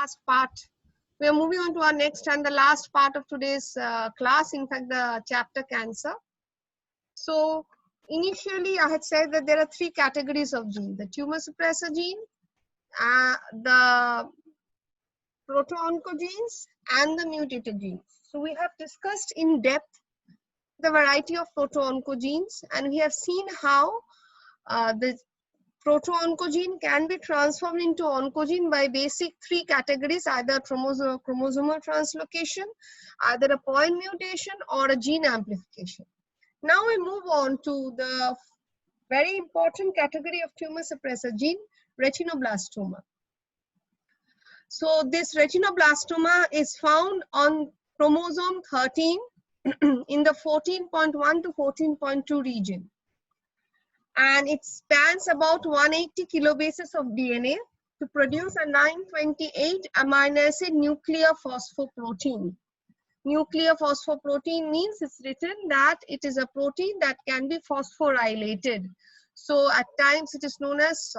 last part. We are moving on to our next and the last part of today's class, in fact, the chapter cancer. So initially I had said that there are three categories of genes: the tumor suppressor gene, the proto-oncogenes, and the mutated genes. So we have discussed in depth the variety of proto-oncogenes, and we have seen how the proto-oncogene can be transformed into oncogene by basic three categories: either chromosomal translocation, either a point mutation, or a gene amplification. Now we move on to the very important category of tumor suppressor gene, retinoblastoma. So this retinoblastoma is found on chromosome 13 in the 14.1 to 14.2 region. And it spans about 180 kilobases of DNA to produce a 928 amino acid nuclear phosphoprotein. Nuclear phosphoprotein means it's written that it is a protein that can be phosphorylated. So at times it is known as,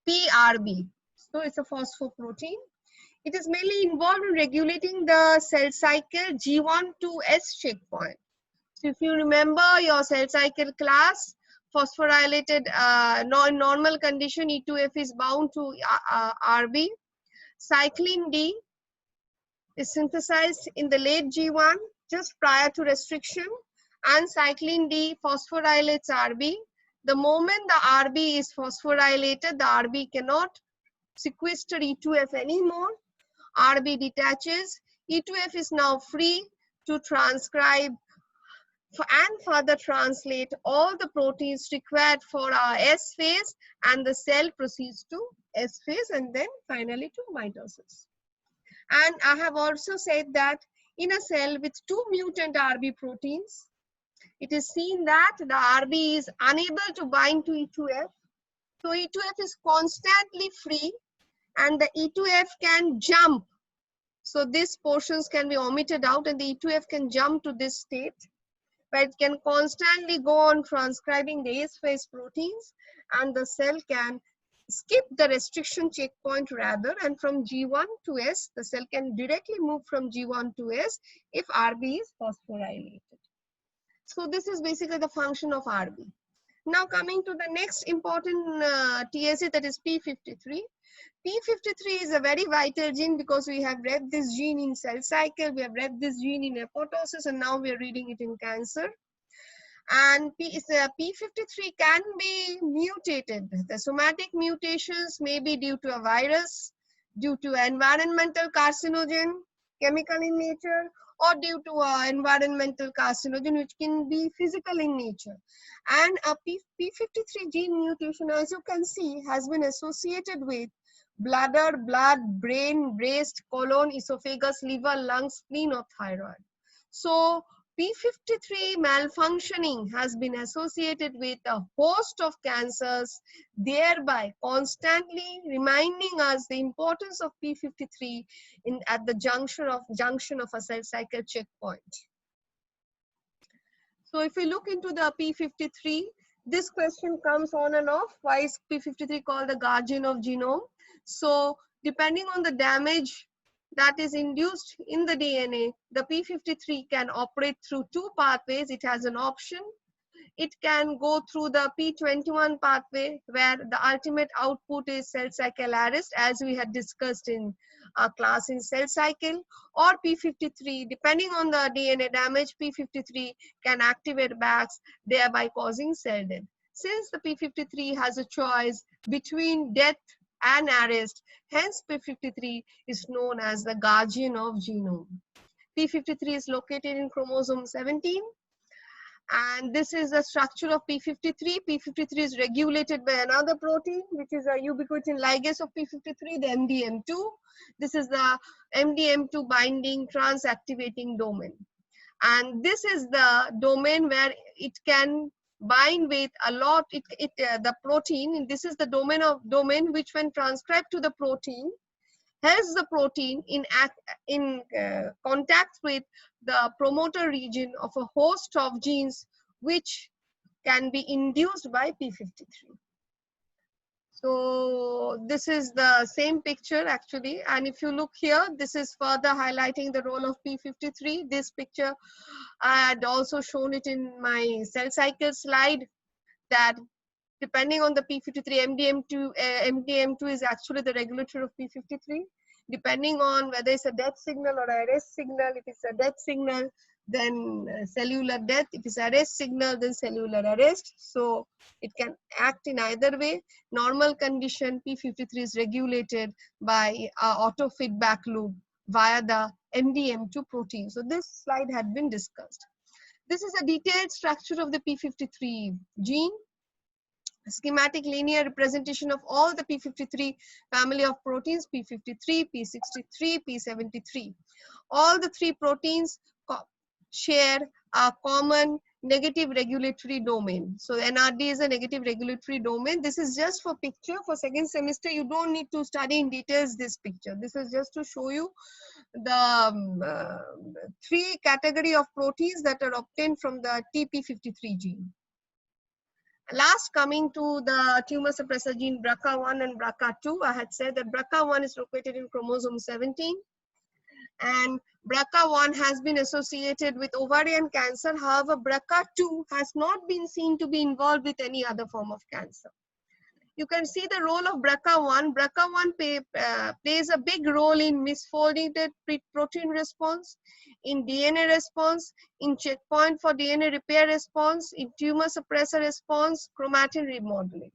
PRB. So it's a phosphoprotein. It is mainly involved in regulating the cell cycle G1 to S checkpoint. So if you remember your cell cycle class, phosphorylated normal condition E2F is bound to RB. Cyclin D is synthesized in the late G1 just prior to restriction, and cyclin D phosphorylates RB. The moment the RB is phosphorylated, the RB cannot sequester E2F anymore. RB detaches. E2F is now free to transcribe and further translate all the proteins required for our S phase, and the cell proceeds to S phase and then finally to mitosis. And I have also said that in a cell with two mutant RB proteins, it is seen that the RB is unable to bind to E2F. So E2F is constantly free and the E2F can jump. So these portions can be omitted out and the E2F can jump to this state, where it can constantly go on transcribing the S phase proteins, and the cell can skip the restriction checkpoint rather, and from G1 to S, the cell can directly move from G1 to S if RB is phosphorylated. So this is basically the function of RB. Now coming to the next important TSA, that is P53. P53 is a very vital gene because we have read this gene in cell cycle, we have read this gene in apoptosis, and now we are reading it in cancer. And P53 can be mutated. The somatic mutations may be due to a virus, due to environmental carcinogen, chemical in nature, or due to environmental carcinogen, which can be physical in nature. And a P53 gene mutation, as you can see, has been associated with bladder, blood, brain, breast, colon, esophagus, liver, lungs, spleen, or thyroid. So P53 malfunctioning has been associated with a host of cancers, thereby constantly reminding us the importance of P53 at the junction of a cell cycle checkpoint. So if we look into the P53, this question comes on and off. Why is P53 called the guardian of genome? So depending on the damage that is induced in the DNA, the P53 can operate through two pathways. It has an option. It can go through the P21 pathway, where the ultimate output is cell cycle arrest, as we had discussed in our class in cell cycle, or P53, depending on the DNA damage, P53 can activate BAX, thereby causing cell death. Since the P53 has a choice between death and arrest, hence P53 is known as the guardian of genome. P53 is located in chromosome 17, and this is the structure of P53. P53 is regulated by another protein, which is a ubiquitin ligase of P53, the MDM2. This is the MDM2 binding transactivating domain. And this is the domain where it can bind with a lot, the protein. This is the domain which, when transcribed to the protein, helps the protein in contact with the promoter region of a host of genes which can be induced by P53. So this is the same picture actually, and if you look here, this is further highlighting the role of P53. This picture I had also shown it in my cell cycle slide, that depending on the P53, MDM2 is actually the regulator of P53. Depending on whether it's a death signal or arrest signal, if it's a death signal, then cellular death. If it's arrest signal, then cellular arrest. So it can act in either way. Normal condition, P53 is regulated by auto feedback loop via the MDM2 protein. So this slide had been discussed. This is a detailed structure of the P53 gene. Schematic linear representation of all the P53 family of proteins, P53, P63, P73. All the three proteins share a common negative regulatory domain. So NRD is a negative regulatory domain. This is just for picture. For second semester, you don't need to study in details this picture. This is just to show you the three category of proteins that are obtained from the TP53 gene. Last, coming to the tumor suppressor gene BRCA1 and BRCA2, I had said that BRCA1 is located in chromosome 17, and BRCA1 has been associated with ovarian cancer. However, BRCA2 has not been seen to be involved with any other form of cancer. You can see the role of BRCA1. BRCA1 plays a big role in misfolded protein response, in DNA response, in checkpoint for DNA repair response, in tumor suppressor response, chromatin remodeling.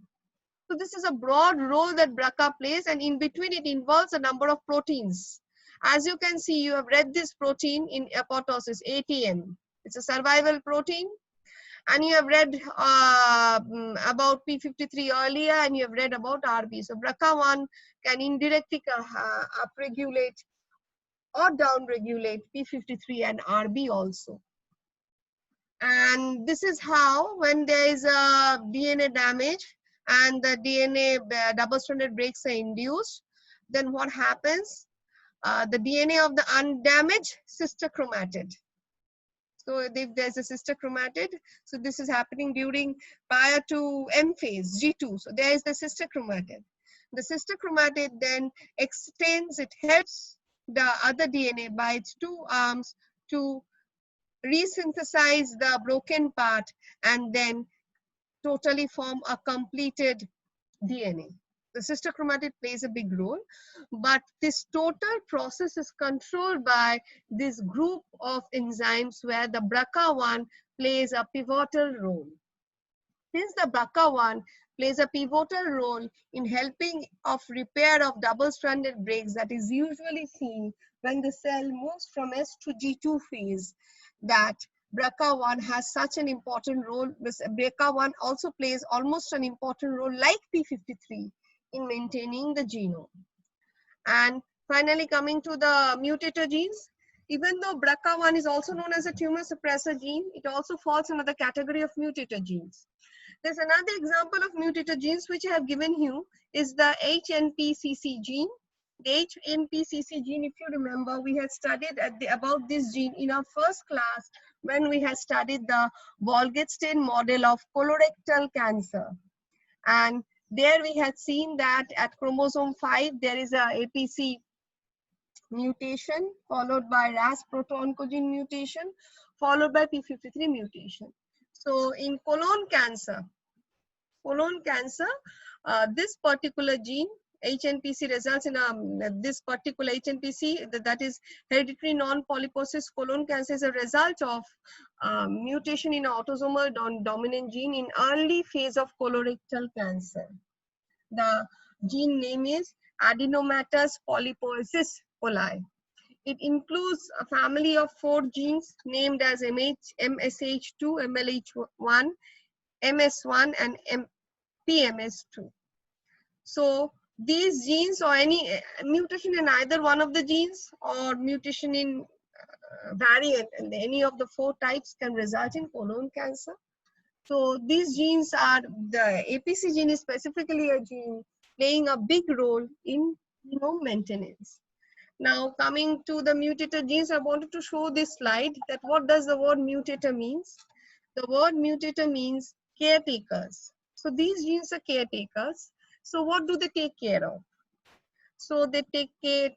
So this is a broad role that BRCA plays, and in between it involves a number of proteins. As you can see, you have read this protein in apoptosis, ATM. It's a survival protein. And you have read about P53 earlier, and you have read about RB. So BRCA1 can indirectly upregulate or downregulate P53 and RB also. And this is how, when there is a DNA damage and the DNA double-stranded breaks are induced, then what happens? The DNA of the undamaged sister chromatid. So if there's a sister chromatid, so this is happening prior to M phase, G2. So there is the sister chromatid. The sister chromatid then extends, it helps the other DNA by its two arms to resynthesize the broken part and then totally form a completed DNA. The sister chromatid plays a big role, but this total process is controlled by this group of enzymes where the BRCA1 plays a pivotal role. Since the BRCA1 plays a pivotal role in helping of repair of double-stranded breaks that is usually seen when the cell moves from S to G2 phase, that BRCA1 has such an important role. This BRCA1 also plays almost an important role like P53 in maintaining the genome. And finally, coming to the mutator genes, even though BRCA1 is also known as a tumor suppressor gene, it also falls under the category of mutator genes. There's another example of mutator genes which I have given you is the HNPCC gene. The HNPCC gene, if you remember, we had studied about this gene in our first class when we had studied the Walgenstein model of colorectal cancer. And there we had seen that at chromosome 5, there is a APC mutation followed by RAS proto-oncogene mutation followed by P53 mutation. So in colon cancer, this particular gene, HNPC, results in this particular HNPC, that is hereditary non-polyposis colon cancer, is a result of mutation in autosomal dominant gene in early phase of colorectal cancer. The gene name is adenomatous polyposis coli. It includes a family of 4 genes named as MSH2, MLH1, MS1, and PMS2. So these genes, or any mutation in either one of the genes or mutation in variant in any of the 4 types can result in colon cancer. So these genes are, the APC gene is specifically a gene playing a big role in genome maintenance. Now coming to the mutator genes, I wanted to show this slide that what does the word mutator means. The word mutator means caretakers. So these genes are caretakers. So what do they take care of? So they take care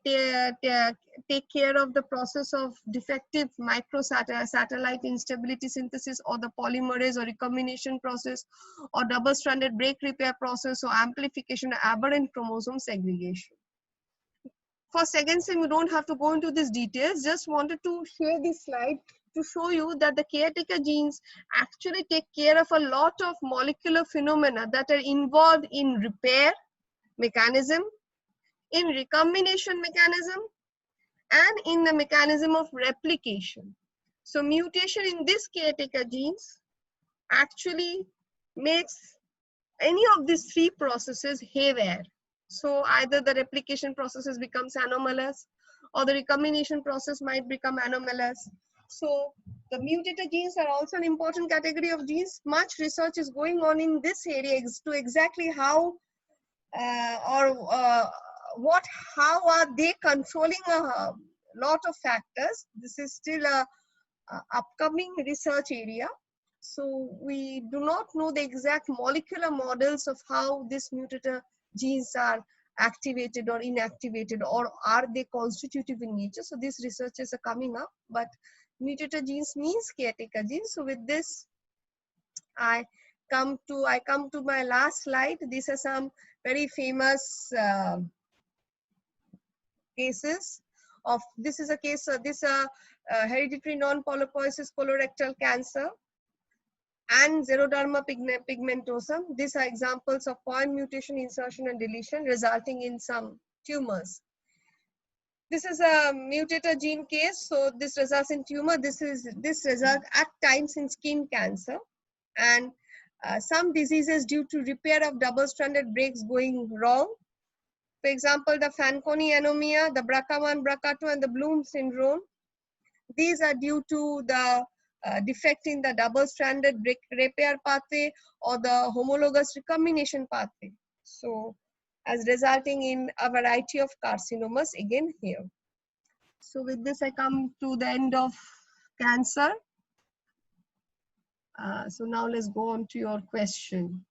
of the process of defective microsatellite instability synthesis, or the polymerase or recombination process, or double-stranded break repair process, or amplification or aberrant chromosome segregation. For second sim, we don't have to go into these details. Just wanted to share this slide to show you that the caretaker genes actually take care of a lot of molecular phenomena that are involved in repair mechanism, in recombination mechanism, and in the mechanism of replication. So mutation in this caretaker genes actually makes any of these three processes haywire. So either the replication processes becomes anomalous, or the recombination process might become anomalous. So the mutated genes are also an important category of genes. Much research is going on in this area to exactly how how are they controlling a lot of factors. This is still a upcoming research area. So we do not know the exact molecular models of how these mutator genes are activated or inactivated, or are they constitutive in nature. So these researches are coming up, but mutator genes means caretaker genes. So with this, I come to my last slide. These are some very famous cases of, this is a case, hereditary non-polyposis colorectal cancer and xeroderma pigmentosum. These are examples of point mutation, insertion and deletion resulting in some tumors. This is a mutator gene case, so this results in tumor. This result at times in skin cancer, and some diseases due to repair of double-stranded breaks going wrong. For example, the Fanconi anomia, the BRCA1, BRCA2, and the Bloom syndrome. These are due to the defect in the double-stranded repair pathway or the homologous recombination pathway. So, as resulting in a variety of carcinomas again here. So with this, I come to the end of cancer. So now let's go on to your question.